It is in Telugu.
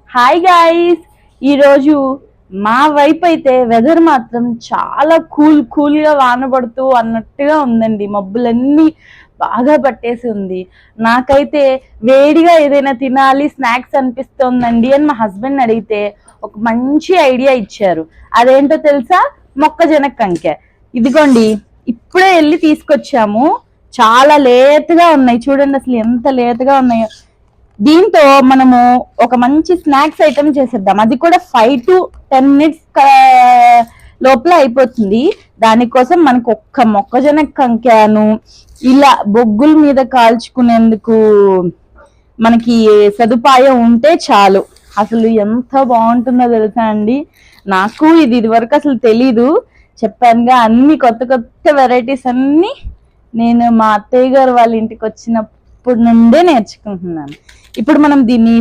హాయ్ గాయ్స్, ఈరోజు మా వైపు అయితే వెదర్ మాత్రం చాలా కూల్ గా వాన పడుతూ అన్నట్టుగా ఉందండి. మబ్బులన్నీ బాగా పట్టేసి ఉంది. నాకైతే వేడిగా ఏదైనా తినాలి, స్నాక్స్ అనిపిస్తోందండి అని మా హస్బెండ్ అడిగితే ఒక మంచి ఐడియా ఇచ్చారు. అదేంటో తెలుసా? మొక్కజొన్న కంకె. ఇదిగోండి, ఇప్పుడే వెళ్ళి తీసుకొచ్చాము. చాలా లేతగా ఉన్నాయి, చూడండి అసలు ఎంత లేతగా ఉన్నాయో. దీంతో మనము ఒక మంచి స్నాక్స్ ఐటమ్ చేసేద్దాం. అది కూడా 5 to 10 minutes లోపల అయిపోతుంది. దానికోసం మనకు ఒక్క మొక్కజొన్న కంకాను ఇలా బొగ్గుల మీద కాల్చుకునేందుకు మనకి సదుపాయం ఉంటే చాలు. అసలు ఎంత బాగుంటుందో తెలుసా అండి. నాకు ఇది వరకు అసలు తెలీదు. చెప్పానుగా, అన్ని కొత్త కొత్త వెరైటీస్ అన్ని నేను మా అత్తయ్య గారు వాళ్ళ ఇంటికి వచ్చినప్పుడు నుండే నేర్చుకుంటున్నాను. ఇప్పుడు మనం దీన్ని